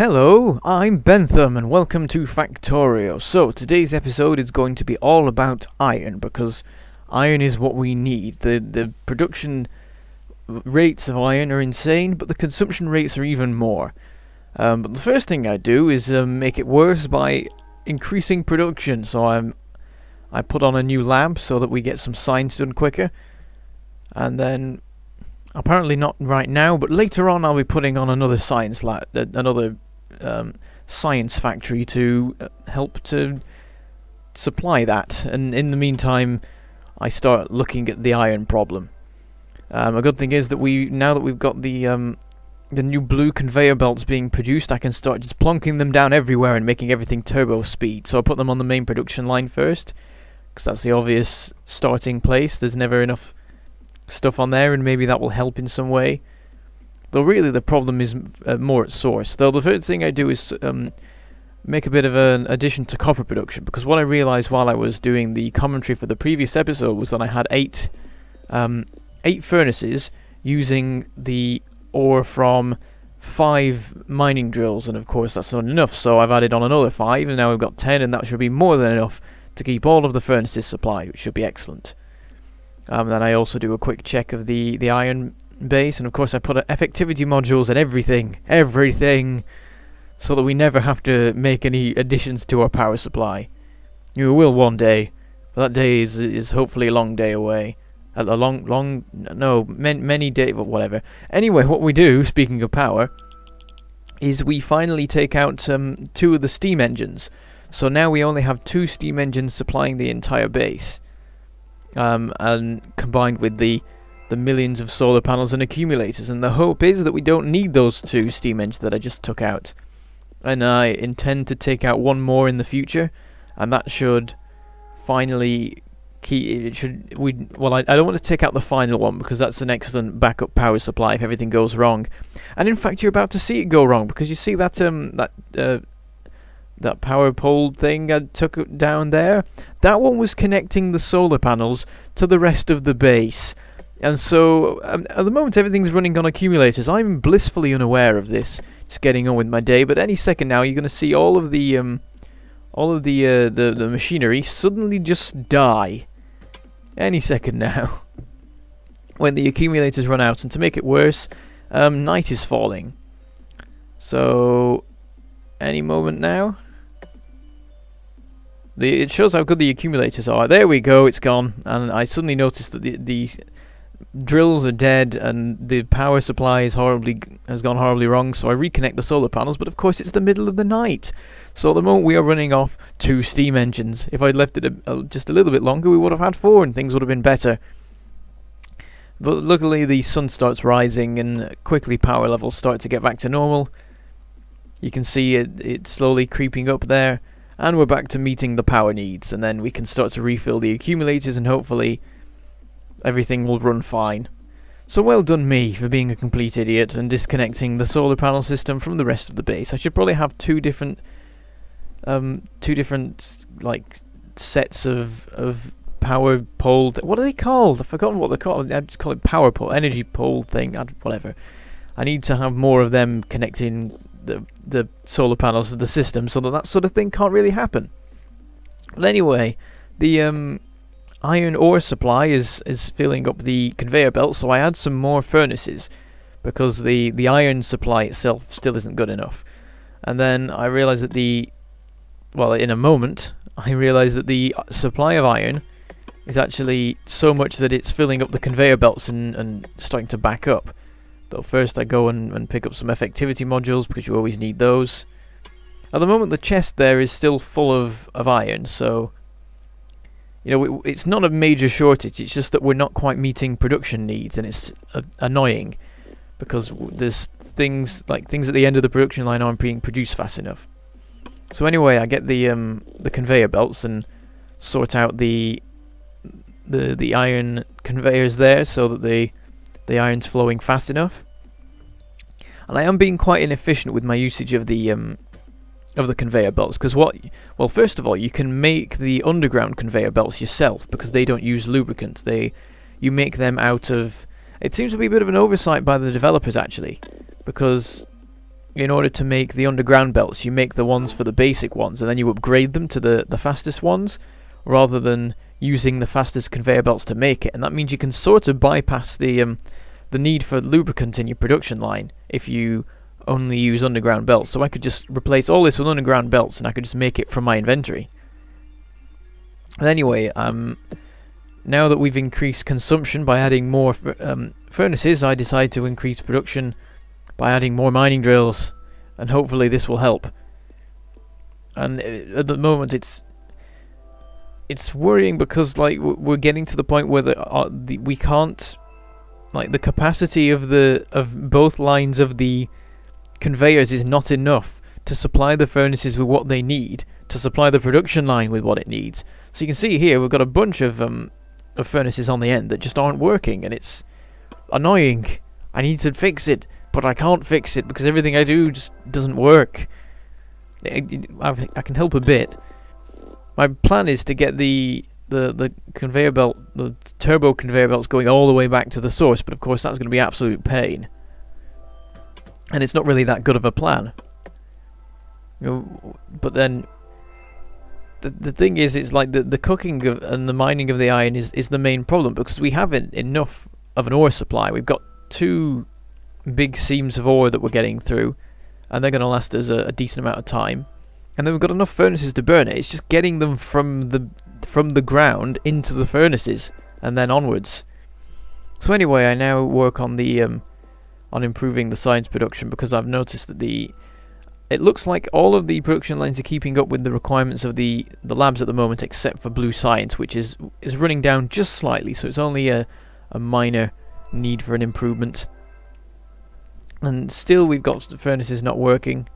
Hello, I'm Bentham and welcome to Factorio. So today's episode is going to be all about iron, because iron is what we need. The production rates of iron are insane, but the consumption rates are even more. But the first thing I do is make it worse by increasing production. So I put on a new lab so that we get some science done quicker, and then apparently not right now, but later on I'll be putting on another science lab, another science factory to help to supply that. And in the meantime, I start looking at the iron problem. A good thing is that now that we've got the new blue conveyor belts being produced, I can start just plonking them down everywhere and making everything turbo speed. So I put them on the main production line first, because that's the obvious starting place. There's never enough stuff on there, and maybe that will help in some way. Though really the problem is more at source. Though the first thing I do is make a bit of an addition to copper production, because what I realized while I was doing the commentary for the previous episode was that I had eight furnaces using the ore from 5 mining drills, and of course that's not enough, so I've added on another 5, and now we've got 10, and that should be more than enough to keep all of the furnaces supplied, which should be excellent. Then I also do a quick check of the iron base, and of course I put effectivity modules and everything, so that we never have to make any additions to our power supply. You will one day, but that day is hopefully a long day away. Many days, but whatever. Anyway, what we do, speaking of power, is we finally take out 2 of the steam engines. So now we only have 2 steam engines supplying the entire base. And combined with the millions of solar panels and accumulators, and the hope is that we don't need those 2 steam engines that I just took out, and I intend to take out 1 more in the future, and that should finally I don't want to take out the final one, because that's an excellent backup power supply if everything goes wrong. And in fact, you're about to see it go wrong, because you see that that power pole thing I took down there? That one was connecting the solar panels to the rest of the base. And so, at the moment, everything's running on accumulators. I'm blissfully unaware of this, just getting on with my day. But any second now, you're going to see all of the machinery suddenly just die. Any second now, when the accumulators run out. And to make it worse, night is falling. So, any moment now. It shows how good the accumulators are. There we go, it's gone. And I suddenly noticed that the drills are dead and the power supply has gone horribly wrong, so I reconnect the solar panels, but of course it's the middle of the night. So at the moment we are running off 2 steam engines. If I'd left it just a little bit longer, we would have had 4 and things would have been better. But luckily the sun starts rising and quickly power levels start to get back to normal. You can see it slowly creeping up there. And we're back to meeting the power needs, and then we can start to refill the accumulators, and hopefully everything will run fine. So well done me for being a complete idiot and disconnecting the solar panel system from the rest of the base. I should probably have two different like sets of power pole. What are they called? I've forgotten what they're called. I just call it power pole, energy pole thing, whatever. I need to have more of them connecting the solar panels to the system, so that sort of thing can't really happen. But anyway, the iron ore supply is filling up the conveyor belt, so I add some more furnaces, because the iron supply itself still isn't good enough. And then I realize that in a moment, I realize that the supply of iron is actually so much that it's filling up the conveyor belts and starting to back up. Though first I go and pick up some effectivity modules, because you always need those. At the moment the chest there is still full of iron, so you know it's not a major shortage, it's just that we're not quite meeting production needs, and it's annoying, because there's things at the end of the production line aren't being produced fast enough. So anyway, I get the conveyor belts and sort out the iron conveyors there, so that the iron's flowing fast enough. And I am being quite inefficient with my usage of the conveyor belts, because first of all, you can make the underground conveyor belts yourself, because they don't use lubricant. You make them out of... It seems to be a bit of an oversight by the developers, actually, because in order to make the underground belts, you make the ones for the basic ones, and then you upgrade them to the fastest ones, rather than using the fastest conveyor belts to make it. And that means you can sort of bypass the need for lubricant in your production line if you only use underground belts. So I could just replace all this with underground belts, and I could just make it from my inventory. But anyway, now that we've increased consumption by adding more furnaces, I decide to increase production by adding more mining drills, and hopefully this will help. And at the moment it's worrying, because like we're getting to the point where we can't, like, the capacity of both lines of the conveyors is not enough to supply the furnaces with what they need to supply the production line with what it needs. So you can see here we've got a bunch of furnaces on the end that just aren't working, and it's annoying. I need to fix it, but I can't fix it because everything I do just doesn't work. I can help a bit. My plan is to get the conveyor belt, the turbo conveyor belts, going all the way back to the source, but of course that's going to be absolute pain, and it's not really that good of a plan. But then the thing is, it's like the cooking and the mining of the iron is the main problem, because we haven't enough of an ore supply. We've got 2 big seams of ore that we're getting through, and they're going to last us a decent amount of time. And then we've got enough furnaces to burn it. It's just getting them from the ground into the furnaces and then onwards. So anyway, I now work on the on improving the science production, because I've noticed that it looks like all of the production lines are keeping up with the requirements of the labs at the moment, except for blue science, which is running down just slightly. So it's only a minor need for an improvement. And still we've got the furnaces not working,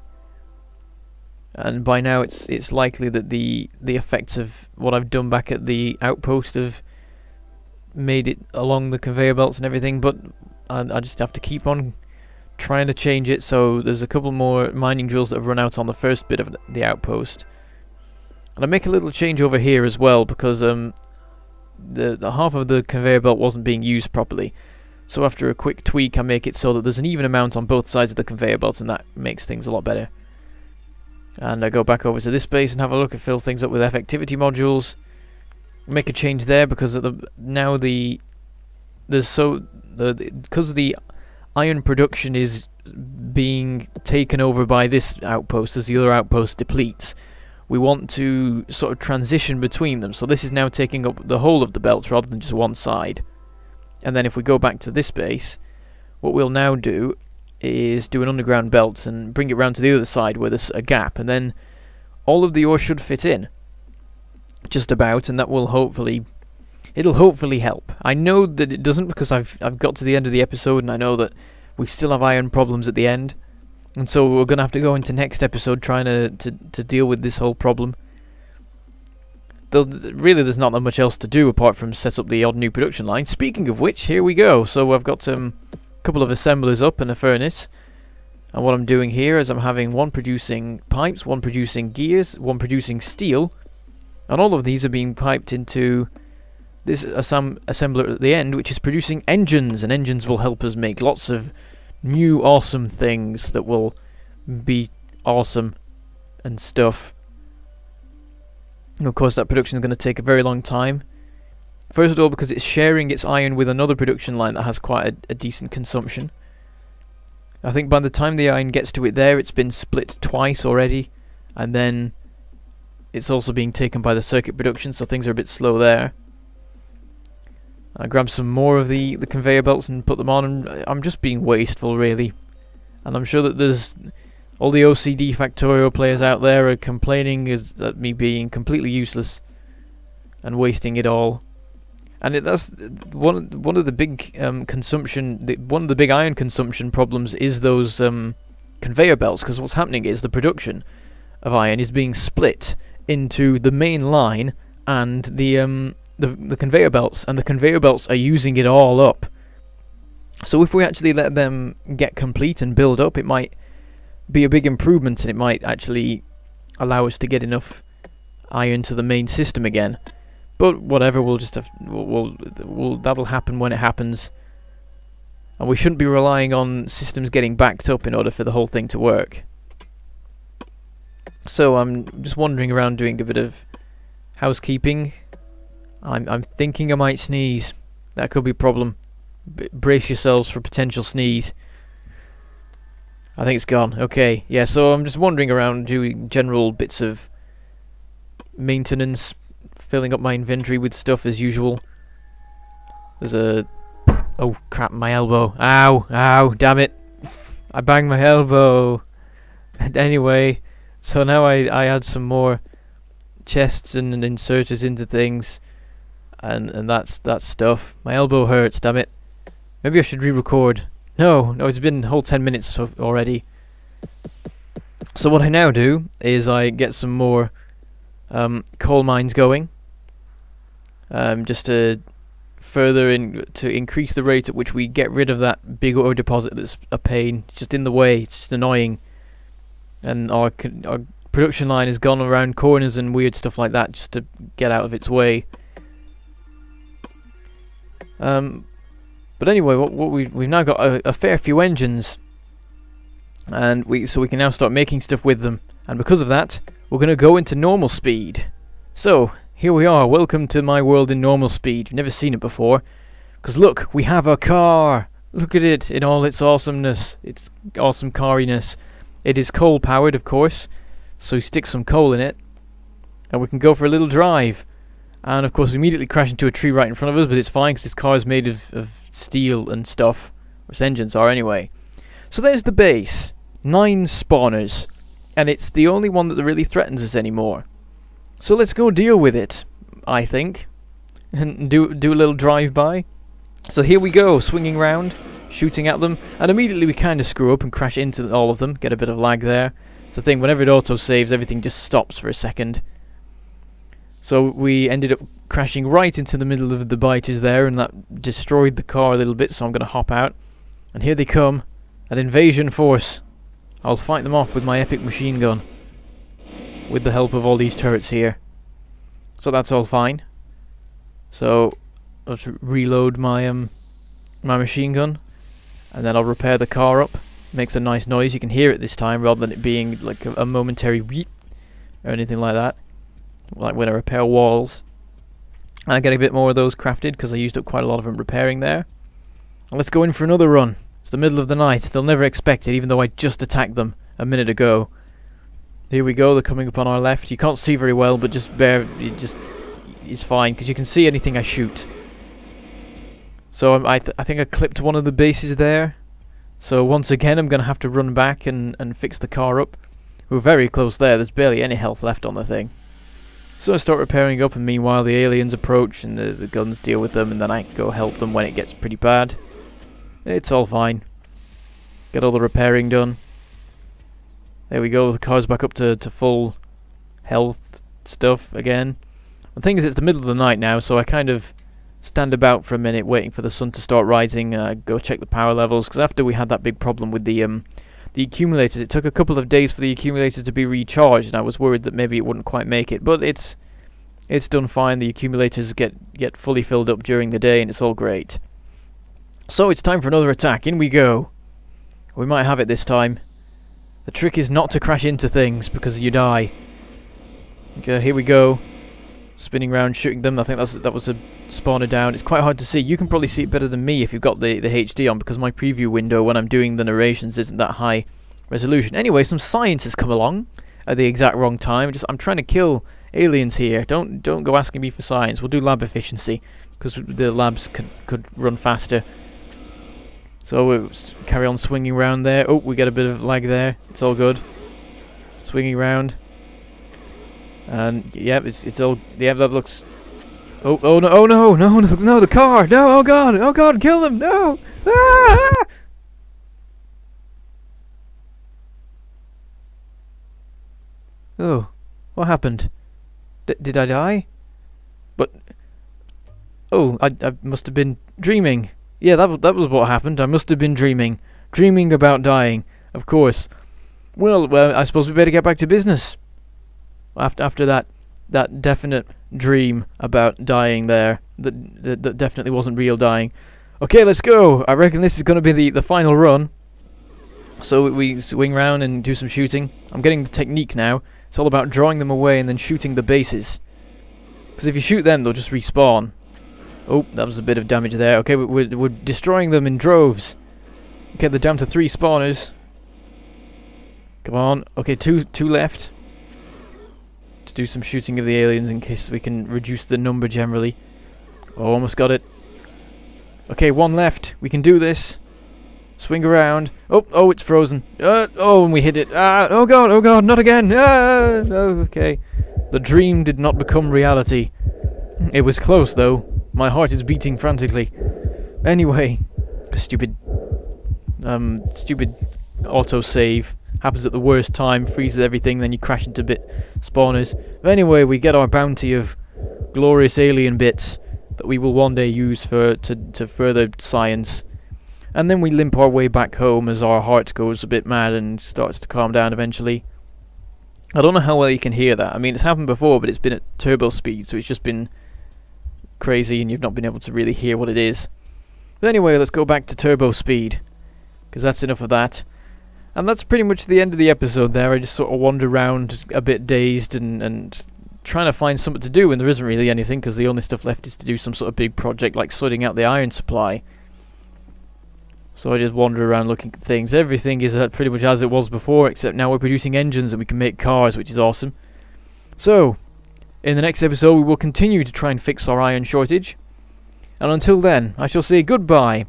and by now it's likely that the effects of what I've done back at the outpost have made it along the conveyor belts and everything. But I just have to keep on trying to change it. So there's a couple more mining drills that have run out on the first bit of the outpost, and I make a little change over here as well, because the half of the conveyor belt wasn't being used properly. So after a quick tweak, I make it so that there's an even amount on both sides of the conveyor belt, and that makes things a lot better. And I go back over to this base and have a look and fill things up with effectivity modules. Make a change there, because because the iron production is being taken over by this outpost as the other outpost depletes. We want to sort of transition between them, so this is now taking up the whole of the belts rather than just one side. And then if we go back to this base, what we'll now do is do an underground belt and bring it round to the other side where there's a gap, and then all of the ore should fit in just about, and that will hopefully help. I know that it doesn't, because I've got to the end of the episode and I know that we still have iron problems at the end, and so we're going to have to go into next episode trying to deal with this whole problem. Really, there's not that much else to do apart from set up the odd new production line. Speaking of which, here we go. So I've got a couple of assemblers up and a furnace, and what I'm doing here is I'm having one producing pipes, one producing gears, one producing steel, and all of these are being piped into this assembler at the end, which is producing engines, and engines will help us make lots of new awesome things that will be awesome and stuff. And of course that production is going to take a very long time. First of all, because it's sharing its iron with another production line that has quite a decent consumption. I think by the time the iron gets to it there, it's been split twice already, and then it's also being taken by the circuit production, so things are a bit slow there. I grab some more of the conveyor belts and put them on, and I'm just being wasteful, really. And I'm sure that there's all the OCD Factorio players out there are complaining at me being completely useless and wasting it all. And that's one of the big one of the big iron consumption problems is those conveyor belts, because what's happening is the production of iron is being split into the main line and the conveyor belts, and the conveyor belts are using it all up. So if we actually let them get complete and build up, it might be a big improvement, and it might actually allow us to get enough iron to the main system again. But whatever, we'll just have that'll happen when it happens. And we shouldn't be relying on systems getting backed up in order for the whole thing to work. So I'm just wandering around doing a bit of housekeeping. I'm thinking I might sneeze. That could be a problem. Brace yourselves for a potential sneeze. I think it's gone. Okay, yeah, so I'm just wandering around doing general bits of maintenance, filling up my inventory with stuff as usual. There's a... Oh crap, my elbow. Ow, ow, damn it. I banged my elbow. Anyway, so now I add some more chests and inserters into things. And that's stuff. My elbow hurts, damn it. Maybe I should re-record. No, it's been a whole 10 minutes already. So what I now do is I get some more coal mines going. Just to to increase the rate at which we get rid of that big ore deposit that's a pain. It's just in the way, it's just annoying. And our production line has gone around corners and weird stuff like that just to get out of its way. But anyway, we've now got a fair few engines, and so we can now start making stuff with them. And because of that, we're going to go into normal speed. So here we are. Welcome to my world in normal speed. You've never seen it before, because look, we have a car. Look at it in all its awesomeness, its awesome cariness. It is coal powered, of course. So we stick some coal in it, and we can go for a little drive. And of course we immediately crash into a tree right in front of us, but it's fine because this car is made of steel and stuff. Or its engines are anyway. So there's the base. 9 spawners. And it's the only one that really threatens us anymore. So let's go deal with it, I think. And do a little drive-by. So here we go, swinging round, shooting at them. And immediately we kind of screw up and crash into all of them. Get a bit of lag there. It's the thing, whenever it auto-saves, everything just stops for a second. So we ended up crashing right into the middle of the biters there, and that destroyed the car a little bit, so I'm going to hop out. And here they come, an invasion force. I'll fight them off with my epic machine gun, with the help of all these turrets here. So that's all fine. So I'll just reload my my machine gun, and then I'll repair the car up. Makes a nice noise, you can hear it this time, rather than it being like a momentary wheep or anything like that. Like when I repair walls. And I get a bit more of those crafted because I used up quite a lot of them repairing there. And let's go in for another run. It's the middle of the night. They'll never expect it, even though I just attacked them a minute ago. Here we go. They're coming up on our left. You can't see very well, but just it's fine because you can see anything I shoot. So I think I clipped one of the bases there. So once again, I'm going to have to run back and fix the car up. We're very close there. There's barely any health left on the thing. So I start repairing up, and meanwhile the aliens approach and the guns deal with them, and then I can go help them when it gets pretty bad. It's all fine. Get all the repairing done. There we go, the car's back up to full health stuff again. The thing is, it's the middle of the night now, so I kind of stand about for a minute waiting for the sun to start rising. Go check the power levels, because after we had that big problem with the accumulators, it took a couple of days for the accumulators to be recharged, and I was worried that maybe it wouldn't quite make it, but it's done fine. The accumulators get fully filled up during the day, and it's all great. So it's time for another attack. In we go. We might have it this time. The trick is not to crash into things, because you die. Okay, here we go. Spinning around, shooting them. I think that was a spawner down. It's quite hard to see. You can probably see it better than me if you've got the HD on, because my preview window when I'm doing the narrations isn't that high resolution. Anyway, some science has come along at the exact wrong time. I'm trying to kill aliens here. Don't go asking me for science. We'll do lab efficiency, because the labs could run faster. So we'll carry on swinging around there. Oh, we get a bit of lag there. It's all good. Swinging around. And yeah, it's all, yeah, that looks. Oh no, no, the car, no, oh god, kill them, no. Ah! Oh, what happened? Did I die? But oh, I must have been dreaming. Yeah, that was what happened. I must have been dreaming about dying, of course. Well, I suppose we better get back to business. After that definite dream about dying there, that definitely wasn't real dying. Okay, let's go. I reckon this is going to be the final run. So we swing round and do some shooting. I'm getting the technique now. It's all about drawing them away and then shooting the bases. Because if you shoot them, they'll just respawn. Oh, that was a bit of damage there. Okay, we're destroying them in droves. Okay, they're down to 3 spawners. Come on. Okay, two left. To do some shooting of the aliens in case we can reduce the number generally. Oh, almost got it. Okay, 1 left. We can do this. Swing around. Oh, it's frozen. Oh, and we hit it. Oh god, not again. Okay. The dream did not become reality. It was close, though. My heart is beating frantically. Anyway, stupid autosave happens at the worst time, freezes everything, then you crash into spawners. But anyway, we get our bounty of glorious alien bits that we will one day use to further science. And then we limp our way back home as our heart goes a bit mad and starts to calm down eventually. I don't know how well you can hear that. I mean, it's happened before, but it's been at turbo speed, so it's just been crazy and you've not been able to really hear what it is. But anyway, let's go back to turbo speed, because that's enough of that. And that's pretty much the end of the episode there. I just sort of wander around a bit dazed and trying to find something to do when there isn't really anything, because the only stuff left is to do some sort of big project like sorting out the iron supply. So I just wander around looking at things. Everything is pretty much as it was before, except now we're producing engines and we can make cars, which is awesome. So, in the next episode we will continue to try and fix our iron shortage. And until then, I shall say goodbye.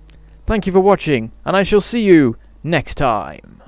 Thank you for watching, and I shall see you next time.